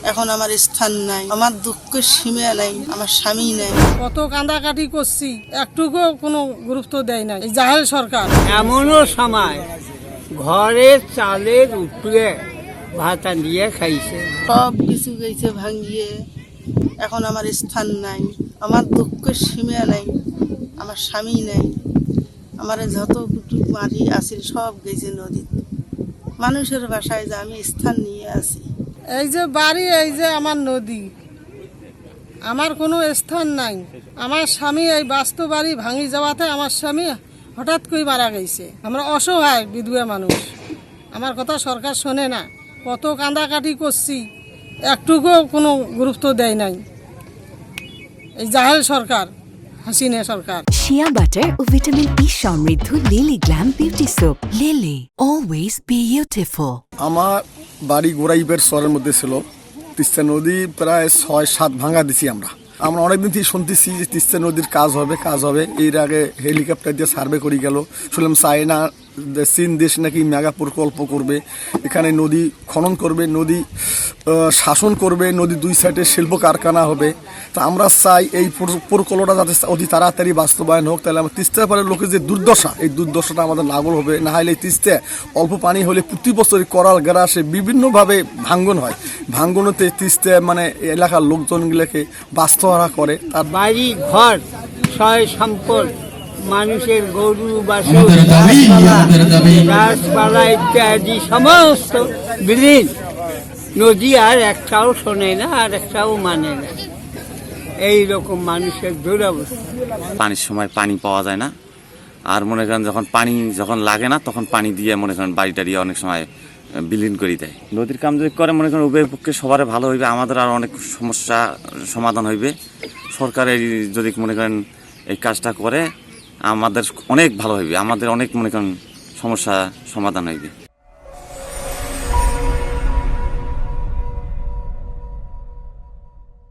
এখন আমার স্থান নাই, আমার দুঃখের সীমা নাই, আমার স্বামী নাই। কত কান্দাকাটি করছি, একটুকু কোনো গুরুত্ব দেয় না এই জাহেল সরকার। এমনও সময় ঘরের চালের উপরে ভাতা দিয়ে খাইছে, সব কিছু গেছে ভাঙিয়ে। এখন আমার স্থান নাই, আমার দুঃখের সীমা নাই, আমার স্বামী নাই। আমার যত কুটু মারি আছিল সব গেছে নদীতে। মানুষের বাসায় যে আমি স্থান নিয়ে আছি। এই যে বাড়ি, এই যে আমার নদী, আমার কোনো স্থান নাই। আমার স্বামী এই বাস্তু বাড়ি ভাঙি যাওয়াতে আমার স্বামী হঠাৎ করে মারা গেছে। আমরা অসহায় বিধবা মানুষ, আমার কথা সরকার শোনে না। কত কান্দাকাটি করছি, একটুকু কোনো গুরুত্ব দেয় নাই এই জাহেল সরকার, হাসিনা সরকার। শিয়া বাটার ও ভিটামিন ই সমৃদ্ধ lily glam beauty soap. Lily, always beautiful. আমার বাড়ি গোড়াইপের শহরের মধ্যে ছিল। তিস্তা নদী প্রায় 6-7 ভাঙা দিছি আমরা অনেকদিন থেকে শুনতেছি যে তিস্তা নদীর কাজ হবে। এর আগে হেলিকপ্টার দিয়ে সার্ভে করে গেল, শুনলাম চায়না চীন দেশ নাকি মেগা প্রকল্প করবে, এখানে নদী খনন করবে, নদী শাসন করবে, নদী দুই সাইডে শিল্প কারখানা হবে। তা আমরা চাই এই প্রকল্পটা যাতে অতি তাড়াতাড়ি বাস্তবায়ন হোক, তাহলে আমার তিস্তা পাড়ের লোকের যে দুর্দশা, এই দুর্দশাটা আমাদের লাঘব হবে। না হলে তিস্তা অল্প পানি হলে প্রতি বছর করাল গ্রাসে বিভিন্নভাবে ভাঙ্গন হয়। ভাঙ্গনতে তিস্তা মানে এলাকার লোকজনগুলোকে বাস্তবহারা করে। তার বাড়ি ঘর সয় সম্পদ, মানুষের গরু বাছুর গাছপালা ইত্যাদি সমস্ত বিলীন। নদী আর একটাও শোনে না, আর একটাও মানে না। এইরকম মানুষের দুরবস্থা। পানির সময় পানি পাওয়া যায় না, আর মনে করেন যখন পানি লাগে না তখন পানি দিয়ে মনে করেন বাড়িটা দিয়ে অনেক সময় বিলীন করে দেয়। নদীর কাম যদি করে মনে করেন উভয়ের পক্ষে সবার ভালো হইবে, আমাদের আর অনেক সমস্যা সমাধান হইবে। সরকারের যদি মনে করেন এই কাজটা করে আমাদের অনেক ভালো হইবে, আমাদের অনেক মনে করেন সমস্যা সমাধান হইবে।